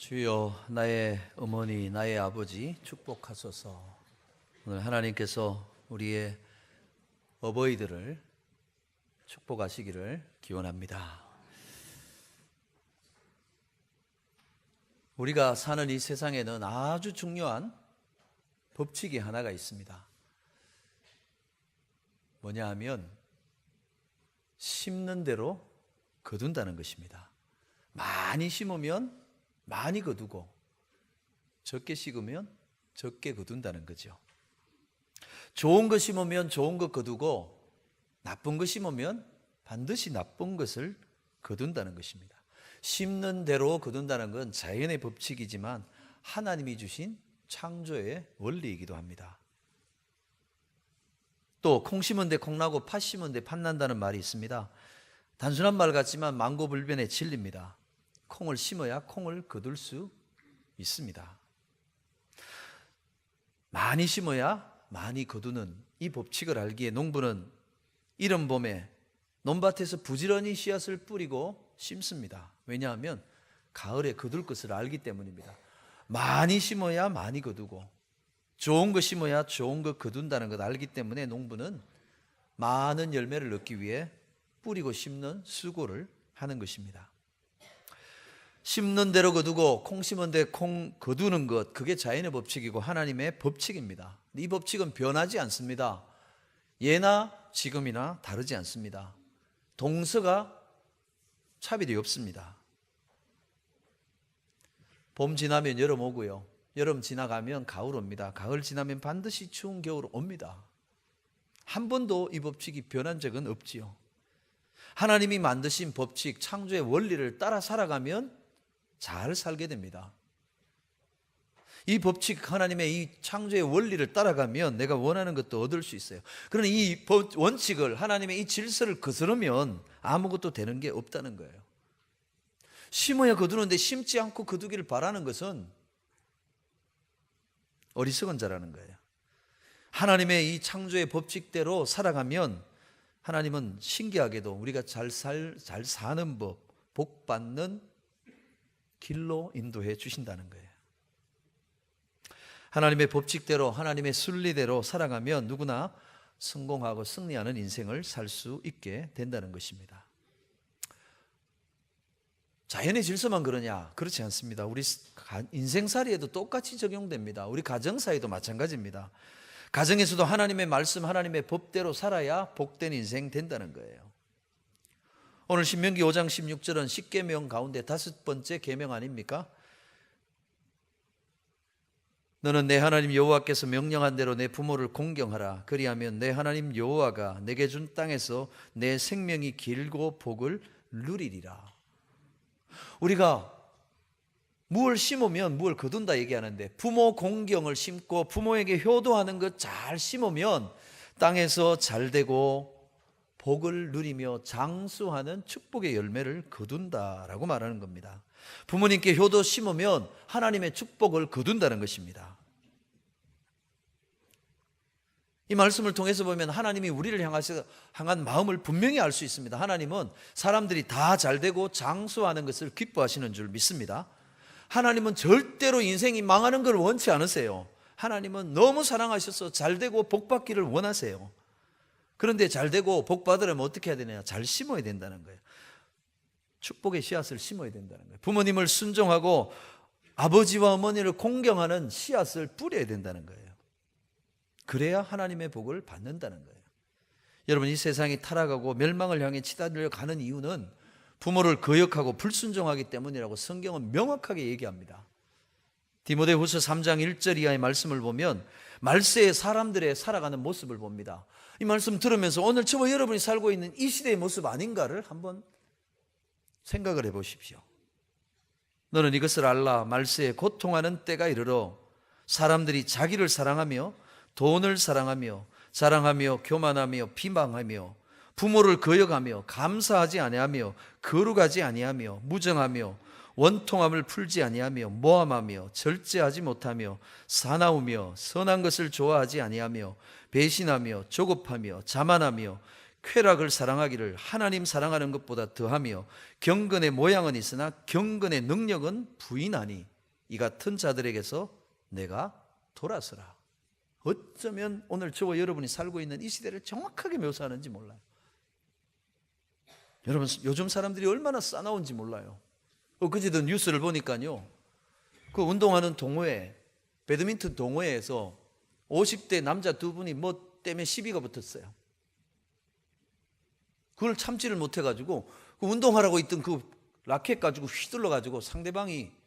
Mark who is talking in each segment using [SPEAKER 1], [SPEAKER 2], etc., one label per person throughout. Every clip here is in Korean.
[SPEAKER 1] 주여, 나의 어머니, 나의 아버지 축복하소서. 오늘 하나님께서 우리의 어버이들을 축복하시기를 기원합니다. 우리가 사는 이 세상에는 아주 중요한 법칙이 하나가 있습니다. 뭐냐 하면 심는 대로 거둔다는 것입니다. 많이 심으면 많이 거두고 적게 심으면 적게 거둔다는 거죠. 좋은 거 심으면 좋은 거 거두고 나쁜 거 심으면 반드시 나쁜 것을 거둔다는 것입니다. 심는 대로 거둔다는 건 자연의 법칙이지만 하나님이 주신 창조의 원리이기도 합니다. 또 콩 심은 데 콩 나고 팥 심은 데 팥 난다는 말이 있습니다. 단순한 말 같지만 만고불변의 진리입니다. 콩을 심어야 콩을 거둘 수 있습니다. 많이 심어야 많이 거두는 이 법칙을 알기에 농부는 이른 봄에 논밭에서 부지런히 씨앗을 뿌리고 심습니다. 왜냐하면 가을에 거둘 것을 알기 때문입니다. 많이 심어야 많이 거두고 좋은 거 심어야 좋은 거 거둔다는 것 알기 때문에 농부는 많은 열매를 얻기 위해 뿌리고 심는 수고를 하는 것입니다. 심는 대로 거두고 콩 심은 데 콩 거두는 것, 그게 자연의 법칙이고 하나님의 법칙입니다. 이 법칙은 변하지 않습니다. 예나 지금이나 다르지 않습니다. 동서가 차별이 없습니다. 봄 지나면 여름 오고요, 여름 지나가면 가을 옵니다. 가을 지나면 반드시 추운 겨울 옵니다. 한 번도 이 법칙이 변한 적은 없지요. 하나님이 만드신 법칙, 창조의 원리를 따라 살아가면 잘 살게 됩니다. 이 법칙, 하나님의 이 창조의 원리를 따라가면 내가 원하는 것도 얻을 수 있어요. 그러나 이 원칙을, 하나님의 이 질서를 거스르면 아무것도 되는 게 없다는 거예요. 심어야 거두는데 심지 않고 거두기를 바라는 것은 어리석은 자라는 거예요. 하나님의 이 창조의 법칙대로 살아가면 하나님은 신기하게도 우리가 잘 사는 법, 복 받는 길로 인도해 주신다는 거예요. 하나님의 법칙대로, 하나님의 순리대로 살아가면 누구나 성공하고 승리하는 인생을 살 수 있게 된다는 것입니다. 자연의 질서만 그러냐? 그렇지 않습니다. 우리 인생살이에도 똑같이 적용됩니다. 우리 가정사에도 마찬가지입니다. 가정에서도 하나님의 말씀, 하나님의 법대로 살아야 복된 인생 된다는 거예요. 오늘 신명기 5장 16절은 10계명 가운데 5번째 계명 아닙니까? 너는 내 하나님 여호와께서 명령한 대로 내 부모를 공경하라. 그리하면 내 하나님 여호와가 내게 준 땅에서 내 생명이 길고 복을 누리리라. 우리가 무엇을 심으면 무엇을 거둔다 얘기하는데, 부모 공경을 심고 부모에게 효도하는 것 잘 심으면 땅에서 잘 되고 복을 누리며 장수하는 축복의 열매를 거둔다라고 말하는 겁니다. 부모님께 효도 심으면 하나님의 축복을 거둔다는 것입니다. 이 말씀을 통해서 보면 하나님이 우리를 향한 마음을 분명히 알 수 있습니다. 하나님은 사람들이 다 잘되고 장수하는 것을 기뻐하시는 줄 믿습니다. 하나님은 절대로 인생이 망하는 걸 원치 않으세요. 하나님은 너무 사랑하셔서 잘되고 복받기를 원하세요. 그런데 잘되고 복받으려면 어떻게 해야 되냐? 잘 심어야 된다는 거예요. 축복의 씨앗을 심어야 된다는 거예요. 부모님을 순종하고 아버지와 어머니를 공경하는 씨앗을 뿌려야 된다는 거예요. 그래야 하나님의 복을 받는다는 거예요. 여러분, 이 세상이 타락하고 멸망을 향해 치달려 가는 이유는 부모를 거역하고 불순종하기 때문이라고 성경은 명확하게 얘기합니다. 디모데후서 3장 1절 이하의 말씀을 보면 말세의 사람들의 살아가는 모습을 봅니다. 이 말씀 들으면서 오늘 저와 여러분이 살고 있는 이 시대의 모습 아닌가를 한번 생각을 해보십시오. 너는 이것을 알라. 말세에 고통하는 때가 이르러 사람들이 자기를 사랑하며 돈을 사랑하며 자랑하며 교만하며 비방하며 부모를 거역하며 감사하지 아니하며 거룩하지 아니하며 무정하며 원통함을 풀지 아니하며 모함하며 절제하지 못하며 사나우며 선한 것을 좋아하지 아니하며 배신하며 조급하며 자만하며 쾌락을 사랑하기를 하나님 사랑하는 것보다 더하며 경건의 모양은 있으나 경건의 능력은 부인하니 이 같은 자들에게서 내가 돌아서라. 어쩌면 오늘 저와 여러분이 살고 있는 이 시대를 정확하게 묘사하는지 몰라요. 여러분, 요즘 사람들이 얼마나 싸나운지 몰라요. 그제도 뉴스를 보니까요, 그 운동하는 동호회, 배드민턴 동호회에서 50대 남자 두 분이 뭐 때문에 시비가 붙었어요. 그걸 참지를 못해가지고 그 운동하라고 있던 그 라켓 가지고 휘둘러가지고 상대방이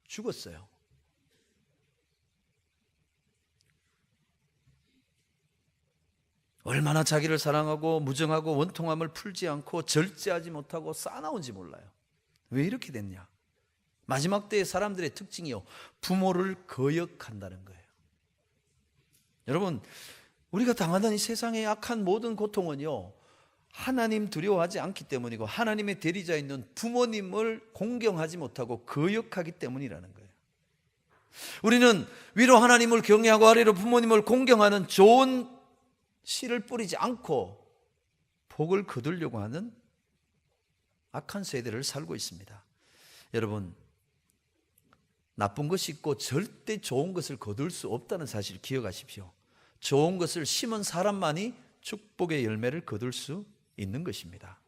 [SPEAKER 1] 죽었어요. 얼마나 자기를 사랑하고 무정하고 원통함을 풀지 않고 절제하지 못하고 싸나운지 몰라요. 왜 이렇게 됐냐? 마지막 때의 사람들의 특징이요, 부모를 거역한다는 거예요. 여러분, 우리가 당하는 이 세상의 악한 모든 고통은요, 하나님 두려워하지 않기 때문이고 하나님의 대리자 있는 부모님을 공경하지 못하고 거역하기 때문이라는 거예요. 우리는 위로 하나님을 경외하고 아래로 부모님을 공경하는 좋은 씨를 뿌리지 않고 복을 거두려고 하는 악한 세대를 살고 있습니다. 여러분, 나쁜 것이 있고 절대 좋은 것을 거둘 수 없다는 사실을 기억하십시오. 좋은 것을 심은 사람만이 축복의 열매를 거둘 수 있는 것입니다.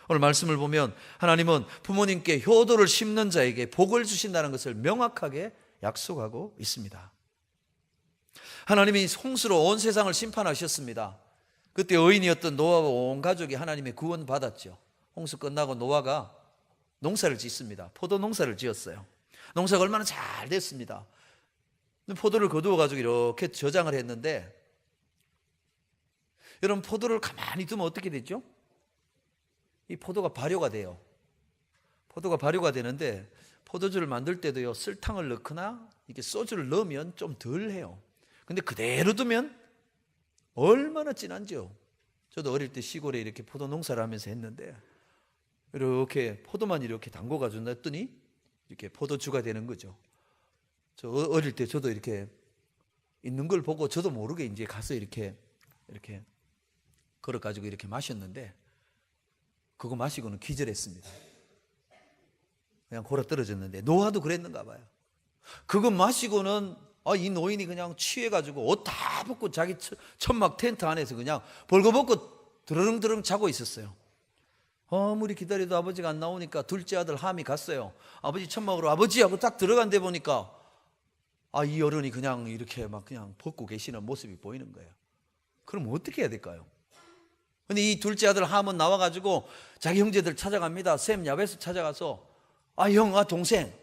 [SPEAKER 1] 오늘 말씀을 보면 하나님은 부모님께 효도를 심는 자에게 복을 주신다는 것을 명확하게 약속하고 있습니다. 하나님이 홍수로 온 세상을 심판하셨습니다. 그때 의인이었던 노아와 온 가족이 하나님의 구원 받았죠. 홍수 끝나고 노아가 농사를 짓습니다. 포도 농사를 지었어요. 농사가 얼마나 잘 됐습니다. 포도를 거두어 가지고 이렇게 저장을 했는데, 여러분, 포도를 가만히 두면 어떻게 되죠? 이 포도가 발효가 돼요. 포도가 발효가 되는데 포도주를 만들 때도요, 설탕을 넣거나 이렇게 소주를 넣으면 좀 덜해요. 근데 그대로 두면 얼마나 진한지요. 저도 어릴 때 시골에 이렇게 포도 농사를 하면서 했는데, 이렇게 포도만 이렇게 담궈 가지고 놨더니 이렇게 포도주가 되는 거죠. 저 어릴 때 저도 이렇게 있는 걸 보고 저도 모르게 이제 가서 이렇게 걸어 가지고 이렇게 마셨는데, 그거 마시고는 기절했습니다. 그냥 골아 떨어졌는데, 노아도 그랬는가 봐요. 그거 마시고는 이 노인이 그냥 취해가지고 옷 다 벗고 자기 천막 텐트 안에서 그냥 벌거벗고 드르릉드릉 자고 있었어요. 아무리 기다려도 아버지가 안 나오니까 둘째 아들 함이 갔어요. 아버지 천막으로 아버지 하고 딱 들어간 데 보니까 이 어른이 그냥 이렇게 막 그냥 벗고 계시는 모습이 보이는 거예요. 그럼 어떻게 해야 될까요? 근데 이 둘째 아들 함은 나와가지고 자기 형제들 찾아갑니다. 셈 야벳을 찾아가서 형, 동생,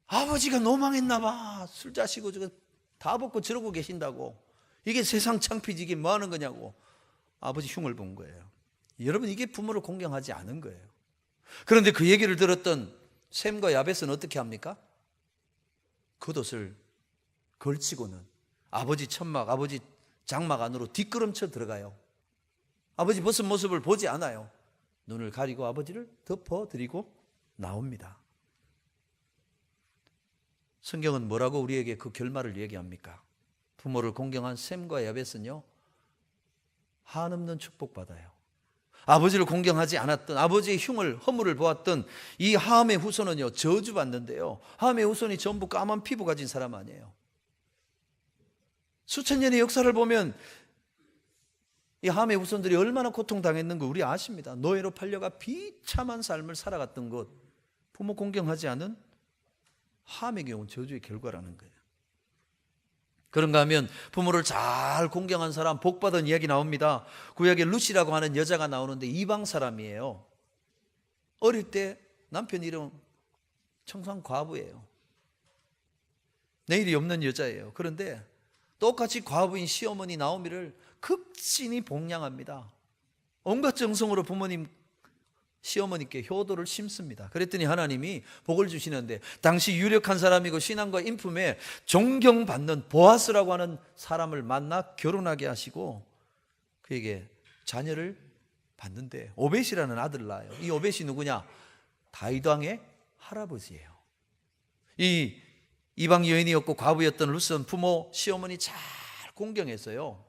[SPEAKER 1] 아버지가 노망했나 봐. 술 자시고 저거 다 벗고 저러고 계신다고. 이게 세상 창피지, 이게 뭐 하는 거냐고 아버지 흉을 본 거예요. 여러분, 이게 부모를 공경하지 않은 거예요. 그런데 그 얘기를 들었던 셈과 야벳은 어떻게 합니까? 겉옷을 걸치고는 아버지 천막, 아버지 장막 안으로 뒷걸음쳐 들어가요. 아버지 벗은 모습을 보지 않아요. 눈을 가리고 아버지를 덮어드리고 나옵니다. 성경은 뭐라고 우리에게 그 결말을 얘기합니까? 부모를 공경한 셈과 야벳은요, 한없는 축복받아요. 아버지를 공경하지 않았던, 아버지의 흉을, 허물을 보았던 이 함의 후손은요, 저주받는데요, 함의 후손이 전부 까만 피부 가진 사람 아니에요. 수천 년의 역사를 보면 이 함의 후손들이 얼마나 고통당했는 거 우리 아십니다. 노예로 팔려가 비참한 삶을 살아갔던 것, 부모 공경하지 않은 함의 경우는 저주의 결과라는 거예요. 그런가 하면 부모를 잘 공경한 사람, 복받은 이야기 나옵니다. 구약에 루시라고 하는 여자가 나오는데 이방 사람이에요. 어릴 때 남편 이름 청산 과부예요. 내일이 없는 여자예요. 그런데 똑같이 과부인 시어머니 나오미를 극진히 복량합니다. 온갖 정성으로 부모님, 시어머니께 효도를 심습니다. 그랬더니 하나님이 복을 주시는데, 당시 유력한 사람이고 신앙과 인품에 존경받는 보아스라고 하는 사람을 만나 결혼하게 하시고 그에게 자녀를 받는데 오벳이라는 아들을 낳아요. 이 오벳이 누구냐? 다윗 왕의 할아버지예요. 이 이방 여인이었고 과부였던 룻은 부모, 시어머니 잘 공경했어요.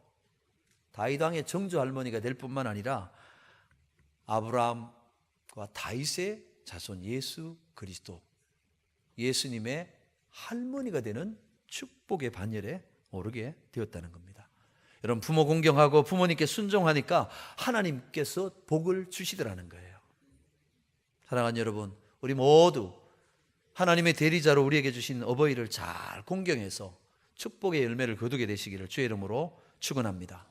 [SPEAKER 1] 다윗 왕의 정조 할머니가 될 뿐만 아니라 아브라함과 다윗의 자손 예수 그리스도, 예수님의 할머니가 되는 축복의 반열에 오르게 되었다는 겁니다. 여러분, 부모 공경하고 부모님께 순종하니까 하나님께서 복을 주시더라는 거예요. 사랑하는 여러분, 우리 모두 하나님의 대리자로 우리에게 주신 어버이를 잘 공경해서 축복의 열매를 거두게 되시기를 주의 이름으로 축원합니다.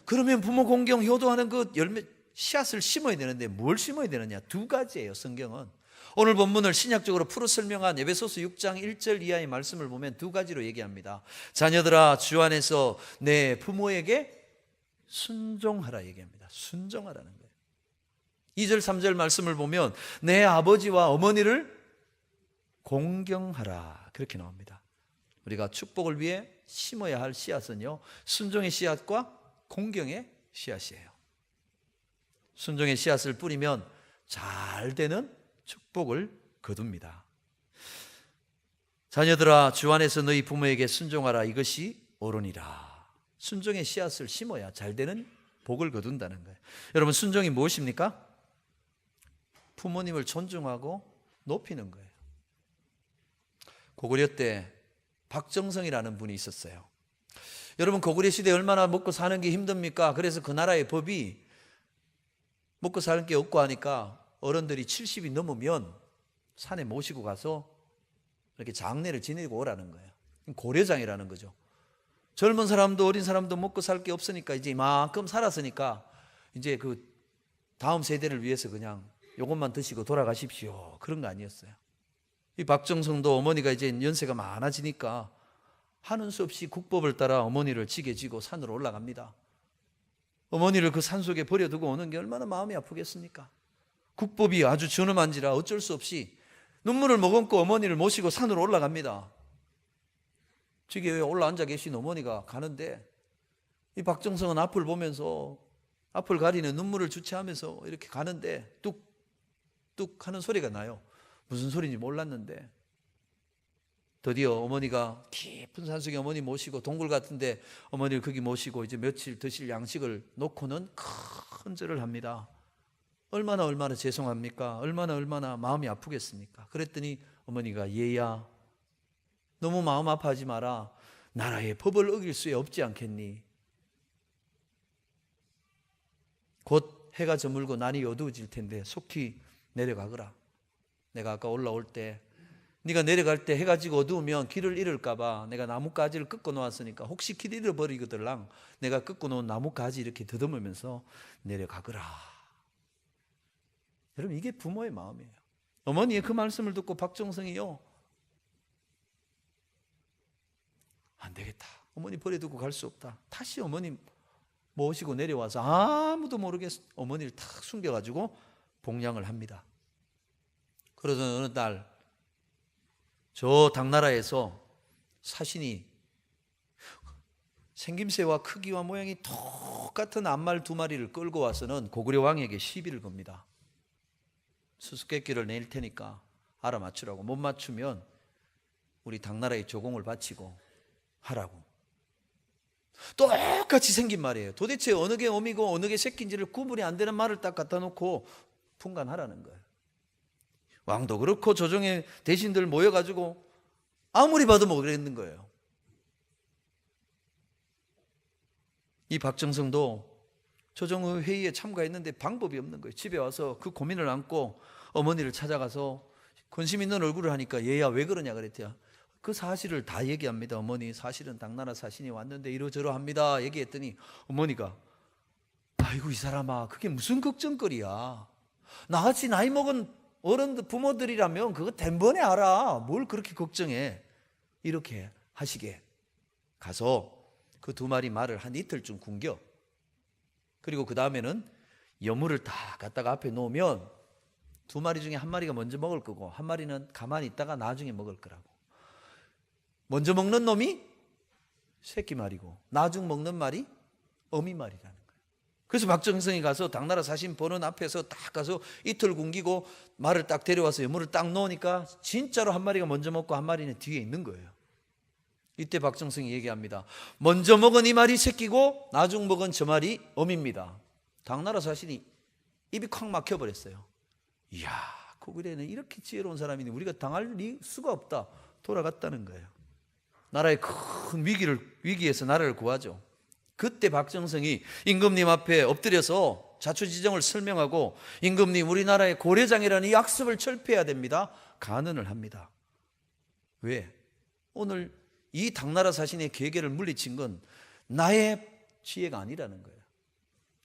[SPEAKER 1] 그러면 부모 공경 효도하는 그 열매 씨앗을 심어야 되는데 뭘 심어야 되느냐? 두 가지예요. 성경은 오늘 본문을 신약적으로 풀어 설명한 에베소서 6장 1절 이하의 말씀을 보면 두 가지로 얘기합니다. 자녀들아, 주 안에서 내 부모에게 순종하라 얘기합니다. 순종하라는 거예요. 2절 3절 말씀을 보면 내 아버지와 어머니를 공경하라 그렇게 나옵니다. 우리가 축복을 위해 심어야 할 씨앗은요, 순종의 씨앗과 공경의 씨앗이에요. 순종의 씨앗을 뿌리면 잘 되는 축복을 거둡니다. 자녀들아, 주 안에서 너희 부모에게 순종하라. 이것이 옳으니라. 순종의 씨앗을 심어야 잘 되는 복을 거둔다는 거예요. 여러분, 순종이 무엇입니까? 부모님을 존중하고 높이는 거예요. 고구려 때 박정성이라는 분이 있었어요. 여러분, 고구려 시대에 얼마나 먹고 사는 게 힘듭니까? 그래서 그 나라의 법이 먹고 사는 게 없고 하니까 어른들이 70이 넘으면 산에 모시고 가서 이렇게 장례를 지내고 오라는 거예요. 고려장이라는 거죠. 젊은 사람도 어린 사람도 먹고 살 게 없으니까 이제 이만큼 살았으니까 이제 그 다음 세대를 위해서 그냥 요것만 드시고 돌아가십시오. 그런 거 아니었어요. 이 박정성도 어머니가 이제 연세가 많아지니까 하는 수 없이 국법을 따라 어머니를 지게 지고 산으로 올라갑니다. 어머니를 그 산속에 버려두고 오는 게 얼마나 마음이 아프겠습니까? 국법이 아주 준엄한지라 어쩔 수 없이 눈물을 머금고 어머니를 모시고 산으로 올라갑니다. 지게에 올라앉아 계신 어머니가 가는데 이 박정성은 앞을 보면서 앞을 가리는 눈물을 주체하면서 이렇게 가는데 뚝뚝 하는 소리가 나요. 무슨 소리인지 몰랐는데 드디어 어머니가 깊은 산속에 어머니 모시고 동굴 같은데 어머니를 거기 모시고 이제 며칠 드실 양식을 놓고는 큰 절을 합니다. 얼마나 죄송합니까? 얼마나 마음이 아프겠습니까? 그랬더니 어머니가 얘야, 너무 마음 아파하지 마라. 나라의 법을 어길 수 없지 않겠니? 곧 해가 저물고 날이 어두워질 텐데 속히 내려가거라. 내가 아까 올라올 때 네가 내려갈 때 해가 지고 어두우면 길을 잃을까 봐 내가 나뭇가지를 꺾어 놓았으니까 혹시 길 잃어버리거들랑 내가 꺾어 놓은 나뭇가지 이렇게 더듬으면서 내려가거라. 여러분, 이게 부모의 마음이에요. 어머니의 그 말씀을 듣고 박정성이요, 안 되겠다. 어머니 버려두고 갈 수 없다. 다시 어머니 모시고 내려와서 아무도 모르게 어머니를 탁 숨겨가지고 봉양을 합니다. 그러던 어느 날 저 당나라에서 사신이 생김새와 크기와 모양이 똑같은 암말 2마리를 끌고 와서는 고구려 왕에게 시비를 겁니다. 수수께끼를 낼 테니까 알아맞추라고. 못 맞추면 우리 당나라의 조공을 바치고 하라고. 똑같이 생긴 말이에요. 도대체 어느 게 어미고 어느 게 새끼인지를 구분이 안 되는 말을 딱 갖다 놓고 분간하라는 거예요. 왕도 그렇고 조정의 대신들 모여가지고 아무리 봐도 뭐 그랬는 거예요. 이 박정성도 조정의 회의에 참가했는데 방법이 없는 거예요. 집에 와서 그 고민을 안고 어머니를 찾아가서 관심 있는 얼굴을 하니까 얘야 왜 그러냐 그랬대요. 그 사실을 다 얘기합니다. 어머니, 사실은 당나라 사신이 왔는데 이러저러합니다 얘기했더니 어머니가 아이고 이 사람아, 그게 무슨 걱정거리야. 나같이 나이 먹은 어른들 부모들이라면 그거 단번에 알아. 뭘 그렇게 걱정해. 이렇게 하시게 가서 그 2마리 말을 한 이틀쯤 굶겨. 그리고 그 다음에는 여물을 다 갖다가 앞에 놓으면 2마리 중에 1마리가 먼저 먹을 거고 1마리는 가만히 있다가 나중에 먹을 거라고. 먼저 먹는 놈이 새끼 말이고 나중 먹는 말이 어미 말이라는 거예요. 그래서 박정성이 가서 당나라 사신 보는 앞에서 딱 가서 이틀 굶기고 말을 딱 데려와서 여물을 딱 놓으니까 진짜로 1마리가 먼저 먹고 1마리는 뒤에 있는 거예요. 이때 박정성이 얘기합니다. 먼저 먹은 이 말이 새끼고 나중 먹은 저 말이 어미입니다. 당나라 사신이 입이 콱 막혀버렸어요. 이야, 고구려는 이렇게 지혜로운 사람이니 우리가 당할 수가 없다. 돌아갔다는 거예요. 나라의 큰 위기에서 나라를 구하죠. 그때 박정성이 임금님 앞에 엎드려서 자초지정을 설명하고, 임금님, 우리나라의 고려장이라는 이 악습을 철폐해야 됩니다. 간언을 합니다. 왜? 오늘 이 당나라 사신의 괴계를 물리친 건 나의 지혜가 아니라는 거예요.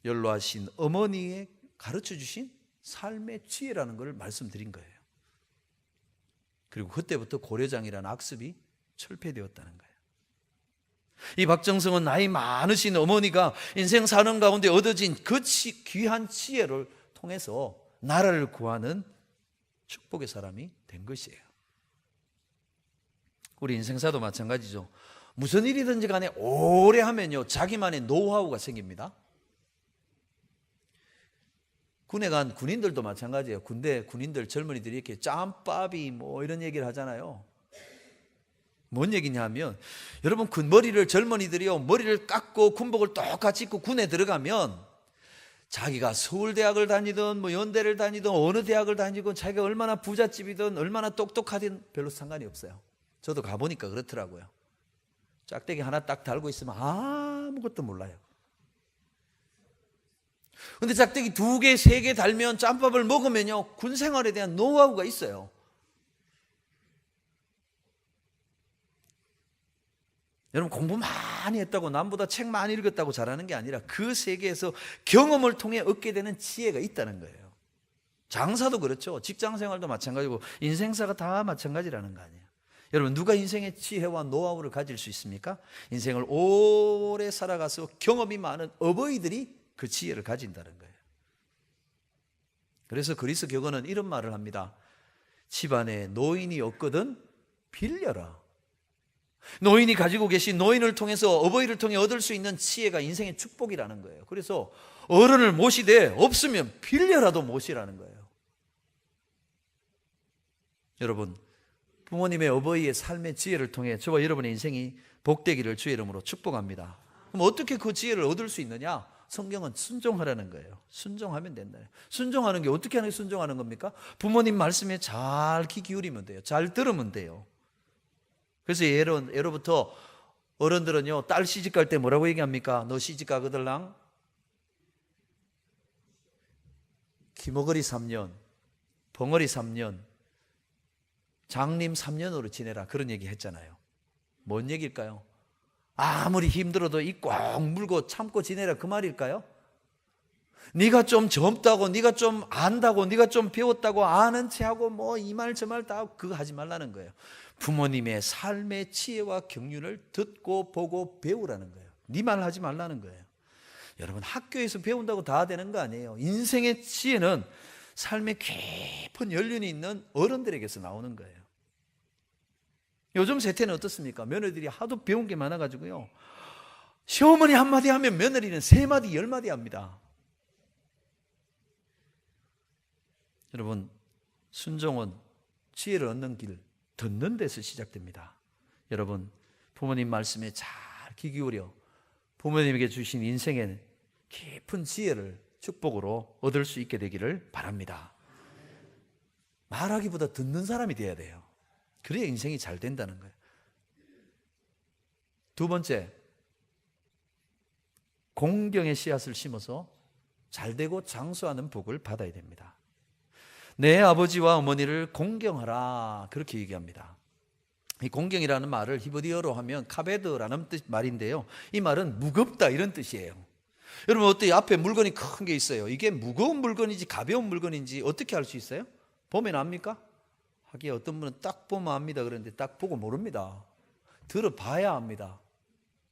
[SPEAKER 1] 연로하신 어머니의 가르쳐 주신 삶의 지혜라는 걸 말씀드린 거예요. 그리고 그때부터 고려장이라는 악습이 철폐되었다는 거예요. 이 박정성은 나이 많으신 어머니가 인생 사는 가운데 얻어진 그 귀한 지혜를 통해서 나라를 구하는 축복의 사람이 된 것이에요. 우리 인생사도 마찬가지죠. 무슨 일이든지 간에 오래 하면요, 자기만의 노하우가 생깁니다. 군에 간 군인들도 마찬가지예요. 군대 군인들, 젊은이들이 이렇게 짬밥이 뭐 이런 얘기를 하잖아요. 뭔 얘기냐면, 여러분, 머리를 젊은이들이요, 머리를 깎고 군복을 똑같이 입고 군에 들어가면 자기가 서울대학을 다니든 뭐 연대를 다니든 어느 대학을 다니든 자기가 얼마나 부잣집이든 얼마나 똑똑하든 별로 상관이 없어요. 저도 가보니까 그렇더라고요. 짝대기 하나 딱 달고 있으면 아무것도 몰라요. 근데 짝대기 2개, 3개 달면, 짬밥을 먹으면요, 군 생활에 대한 노하우가 있어요. 여러분, 공부 많이 했다고, 남보다 책 많이 읽었다고 잘하는 게 아니라 그 세계에서 경험을 통해 얻게 되는 지혜가 있다는 거예요. 장사도 그렇죠. 직장생활도 마찬가지고 인생사가 다 마찬가지라는 거 아니에요. 여러분, 누가 인생의 지혜와 노하우를 가질 수 있습니까? 인생을 오래 살아가서 경험이 많은 어버이들이 그 지혜를 가진다는 거예요. 그래서 그리스 격언은 이런 말을 합니다. 집안에 노인이 없거든 빌려라. 노인이 가지고 계신, 노인을 통해서, 어버이를 통해 얻을 수 있는 지혜가 인생의 축복이라는 거예요. 그래서 어른을 모시되 없으면 빌려라도 모시라는 거예요. 여러분, 부모님의, 어버이의 삶의 지혜를 통해 저와 여러분의 인생이 복되기를 주의 이름으로 축복합니다. 그럼 어떻게 그 지혜를 얻을 수 있느냐? 성경은 순종하라는 거예요. 순종하면 된다. 순종하는 게 어떻게 하는 게 순종하는 겁니까? 부모님 말씀에 잘 귀 기울이면 돼요. 잘 들으면 돼요. 그래서 예로부터 어른들은요, 딸 시집갈 때 뭐라고 얘기합니까? 너 시집가거들랑 기머거리 3년, 벙어리 3년, 장님 3년으로 지내라, 그런 얘기 했잖아요. 뭔 얘기일까요? 아무리 힘들어도 이 꽉 물고 참고 지내라, 그 말일까요? 네가 좀 젊다고, 네가 좀 안다고, 네가 좀 배웠다고 아는 체하고 뭐 이 말 저 말 다 그거 하지 말라는 거예요. 부모님의 삶의 지혜와 경륜을 듣고 보고 배우라는 거예요. 네 말 하지 말라는 거예요. 여러분, 학교에서 배운다고 다 되는 거 아니에요. 인생의 지혜는 삶의 깊은 연륜이 있는 어른들에게서 나오는 거예요. 요즘 세태는 어떻습니까? 며느리들이 하도 배운 게 많아가지고요, 시어머니 한마디 하면 며느리는 3마디 10마디 합니다. 여러분, 순종은 지혜를 얻는 길, 듣는 데서 시작됩니다. 여러분, 부모님 말씀에 잘 귀 기울여 부모님에게 주신 인생의 깊은 지혜를 축복으로 얻을 수 있게 되기를 바랍니다. 말하기보다 듣는 사람이 돼야 돼요. 그래야 인생이 잘 된다는 거예요. 2번째, 공경의 씨앗을 심어서 잘 되고 장수하는 복을 받아야 됩니다. 내 아버지와 어머니를 공경하라, 그렇게 얘기합니다. 이 공경이라는 말을 히브리어로 하면 카베드라는 말인데요, 이 말은 무겁다 이런 뜻이에요. 여러분, 어때요? 앞에 물건이 큰 게 있어요. 이게 무거운 물건인지 가벼운 물건인지 어떻게 알 수 있어요? 보면 압니까? 하기야 어떤 분은 딱 보면 압니다 그러는데 딱 보고 모릅니다. 들어봐야 압니다.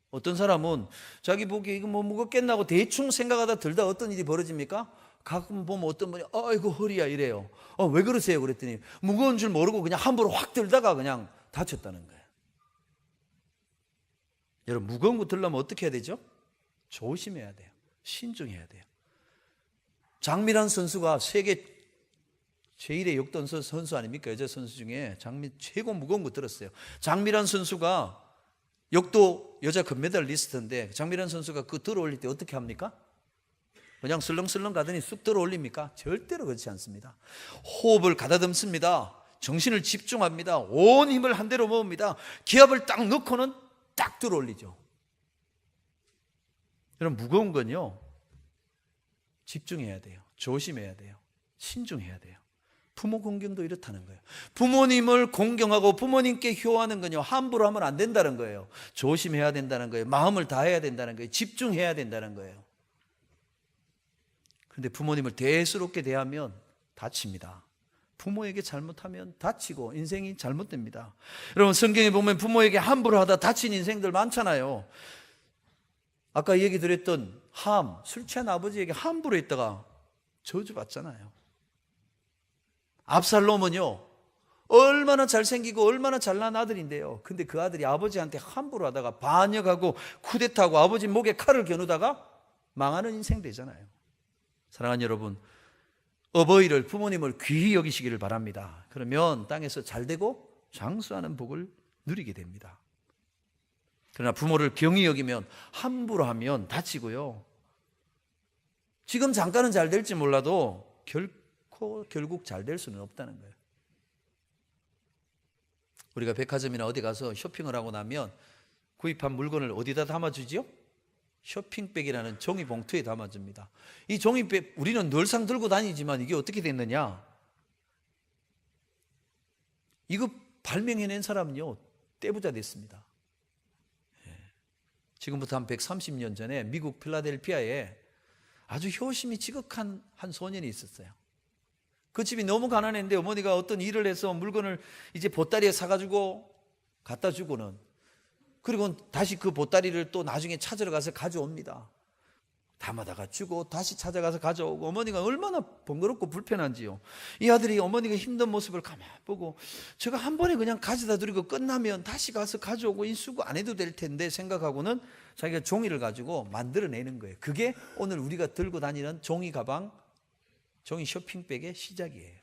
[SPEAKER 1] 어떤 사람은 자기 보기에 이거 뭐 무겁겠나 하고 대충 생각하다 들다 어떤 일이 벌어집니까? 가끔 보면 어떤 분이 아이고 허리야 이래요. 왜 그러세요? 그랬더니 무거운 줄 모르고 그냥 함부로 확 들다가 그냥 다쳤다는 거예요. 여러분, 무거운 거 들려면 어떻게 해야 되죠? 조심해야 돼요. 신중해야 돼요. 장미란 선수가 세계 제1의 역전 선수 아닙니까? 여자 선수 중에 장미 최고 무거운 거 들었어요. 장미란 선수가 역도 여자 금메달 리스트인데 장미란 선수가 그 들어올릴 때 어떻게 합니까? 그냥 슬렁슬렁 가더니 쑥 들어올립니까? 절대로 그렇지 않습니다. 호흡을 가다듬습니다. 정신을 집중합니다. 온 힘을 한 대로 모읍니다. 기압을 딱 넣고는 딱 들어올리죠. 여러분, 무거운 건요, 집중해야 돼요. 조심해야 돼요. 신중해야 돼요. 부모 공경도 이렇다는 거예요. 부모님을 공경하고 부모님께 효하는 건요, 함부로 하면 안 된다는 거예요. 조심해야 된다는 거예요. 마음을 다해야 된다는 거예요. 집중해야 된다는 거예요. 그런데 부모님을 대수롭게 대하면 다칩니다. 부모에게 잘못하면 다치고 인생이 잘못됩니다. 여러분, 성경에 보면 부모에게 함부로 하다 다친 인생들 많잖아요. 아까 얘기 드렸던 함, 술 취한 아버지에게 함부로 했다가 저주받잖아요. 압살롬은요, 얼마나 잘생기고 얼마나 잘난 아들인데요. 근데 그 아들이 아버지한테 함부로 하다가 반역하고 쿠데타하고 아버지 목에 칼을 겨누다가 망하는 인생 되잖아요. 사랑하는 여러분, 어버이를, 부모님을 귀히 여기시기를 바랍니다. 그러면 땅에서 잘되고 장수하는 복을 누리게 됩니다. 그러나 부모를 경히 여기면, 함부로 하면 다치고요, 지금 잠깐은 잘 될지 몰라도 결국 잘 될 수는 없다는 거예요. 우리가 백화점이나 어디 가서 쇼핑을 하고 나면 구입한 물건을 어디다 담아주지요? 쇼핑백이라는 종이 봉투에 담아줍니다. 이 종이백, 우리는 늘상 들고 다니지만 이게 어떻게 됐느냐? 이거 발명해낸 사람은요, 떼부자 됐습니다. 지금부터 한 130년 전에 미국 필라델피아에 아주 효심이 지극한 한 소년이 있었어요. 그 집이 너무 가난했는데 어머니가 어떤 일을 해서 물건을 이제 보따리에 사가지고 갖다 주고는, 그리고 다시 그 보따리를 또 나중에 찾으러 가서 가져옵니다. 담아다가 주고 다시 찾아가서 가져오고, 어머니가 얼마나 번거롭고 불편한지요. 이 아들이 어머니가 힘든 모습을 가만 보고, 제가 한 번에 그냥 가져다 드리고 끝나면 다시 가서 가져오고 인수고 안 해도 될 텐데 생각하고는 자기가 종이를 가지고 만들어내는 거예요. 그게 오늘 우리가 들고 다니는 종이 가방, 종이 쇼핑백의 시작이에요.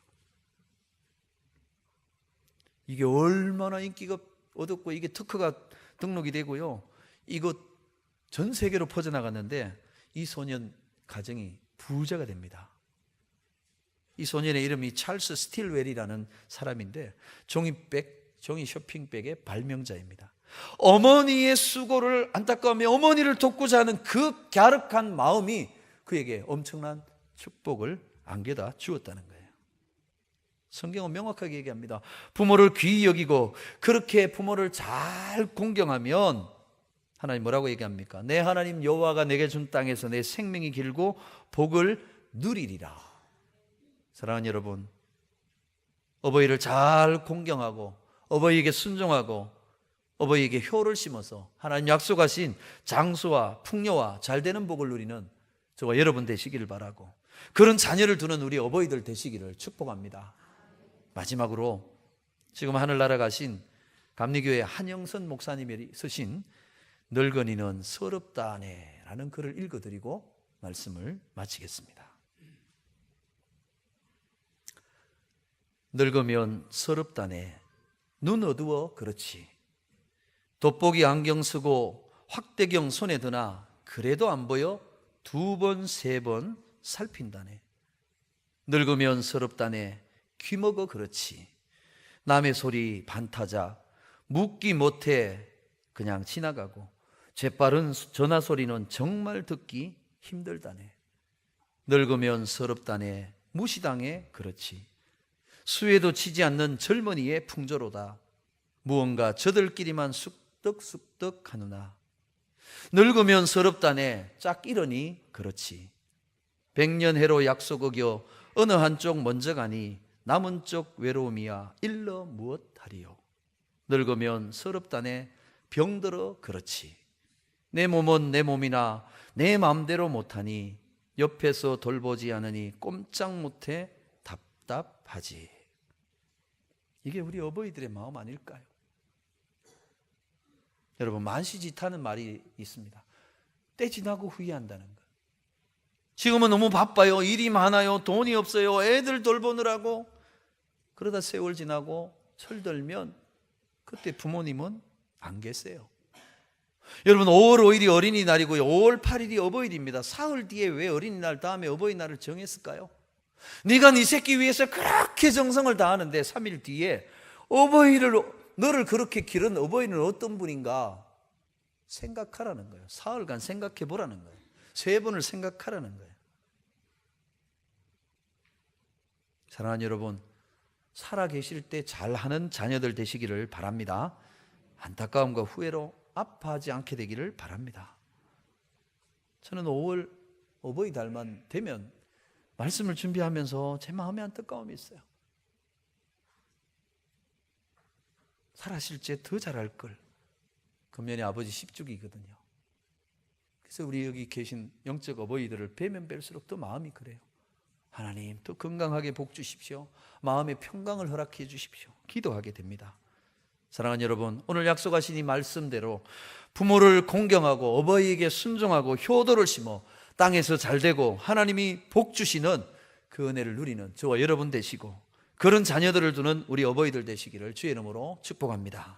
[SPEAKER 1] 이게 얼마나 인기가 얻었고, 이게 특허가 등록이 되고요, 이거 전 세계로 퍼져나갔는데 이 소년 가정이 부자가 됩니다. 이 소년의 이름이 찰스 스틸웰이라는 사람인데 종이 쇼핑백의 발명자입니다. 어머니의 수고를 안타까워하며 어머니를 돕고자 하는 그 갸륵한 마음이 그에게 엄청난 축복을 안겨다 주었다는 거예요. 성경은 명확하게 얘기합니다. 부모를 귀히 여기고 그렇게 부모를 잘 공경하면 하나님 뭐라고 얘기합니까? 내 하나님 여호와가 내게 준 땅에서 내 생명이 길고 복을 누리리라. 사랑하는 여러분, 어버이를 잘 공경하고 어버이에게 순종하고 어버이에게 효를 심어서 하나님 약속하신 장수와 풍요와 잘되는 복을 누리는 저와 여러분 되시기를 바라고, 그런 자녀를 두는 우리 어버이들 되시기를 축복합니다. 마지막으로 지금 하늘나라 가신 감리교회 한영선 목사님이 쓰신 늙은이는 서럽다네 라는 글을 읽어드리고 말씀을 마치겠습니다. 늙으면 서럽다네. 눈 어두워 그렇지. 돋보기 안경 쓰고 확대경 손에 드나 그래도 안 보여 2번 3번 살핀다네. 늙으면 서럽다네. 귀먹어 그렇지. 남의 소리 반타자 묻기 못해 그냥 지나가고 재빠른 전화 소리는 정말 듣기 힘들다네. 늙으면 서럽다네. 무시당해 그렇지. 수에도 치지 않는 젊은이의 풍조로다. 무언가 저들끼리만 쑥떡쑥떡 하느나. 늙으면 서럽다네. 짝 이러니 그렇지. 100년 해로 약속 어겨 어느 한쪽 먼저 가니 남은 쪽 외로움이야 일러 무엇하리요. 늙으면 서럽다네. 병들어 그렇지. 내 몸은 내 몸이나 내 마음대로 못하니 옆에서 돌보지 않으니 꼼짝 못해 답답하지. 이게 우리 어버이들의 마음 아닐까요? 여러분, 만시지타는 말이 있습니다. 때 지나고 후회한다는 것. 지금은 너무 바빠요. 일이 많아요. 돈이 없어요. 애들 돌보느라고. 그러다 세월 지나고 철들면 그때 부모님은 안 계세요. 여러분 5월 5일이 어린이날이고요, 5월 8일이 어버이날입니다. 사흘 뒤에 왜 어린이날 다음에 어버이날을 정했을까요? 네가 네 새끼 위해서 그렇게 정성을 다하는데 3일 뒤에 너를 그렇게 기른 어버이는 어떤 분인가 생각하라는 거예요. 사흘간 생각해 보라는 거예요. 3번을 생각하라는 거예요. 사랑하는 여러분, 살아계실 때 잘하는 자녀들 되시기를 바랍니다. 안타까움과 후회로 아파하지 않게 되기를 바랍니다. 저는 5월 어버이날만 되면 말씀을 준비하면서 제 마음에 안타까움이 있어요. 살아실 때 더 잘할 걸. 금년에 아버지 10주기거든요. 그래서 우리 여기 계신 영적 어버이들을 뵈면 뵐수록 더 마음이 그래요. 하나님 또 건강하게 복 주십시오. 마음의 평강을 허락해 주십시오. 기도하게 됩니다. 사랑하는 여러분, 오늘 약속하신 이 말씀대로 부모를 공경하고 어버이에게 순종하고 효도를 심어 땅에서 잘되고 하나님이 복 주시는 그 은혜를 누리는 저와 여러분 되시고, 그런 자녀들을 두는 우리 어버이들 되시기를 주의 이름으로 축복합니다.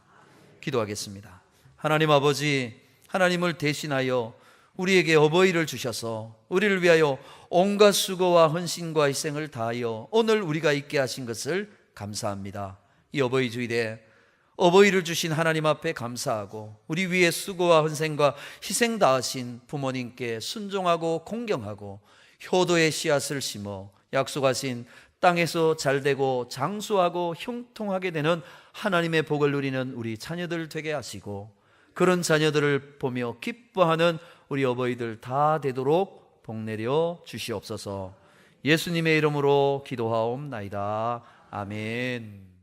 [SPEAKER 1] 기도하겠습니다. 하나님 아버지, 하나님을 대신하여 우리에게 어버이를 주셔서 우리를 위하여 온갖 수고와 헌신과 희생을 다하여 오늘 우리가 있게 하신 것을 감사합니다. 이 어버이 주일에 어버이를 주신 하나님 앞에 감사하고 우리 위에 수고와 헌신과 희생 다하신 부모님께 순종하고 공경하고 효도의 씨앗을 심어 약속하신 땅에서 잘되고 장수하고 형통하게 되는 하나님의 복을 누리는 우리 자녀들 되게 하시고, 그런 자녀들을 보며 기뻐하는 우리 어버이들 다 되도록 복 내려 주시옵소서. 예수님의 이름으로 기도하옵나이다. 아멘.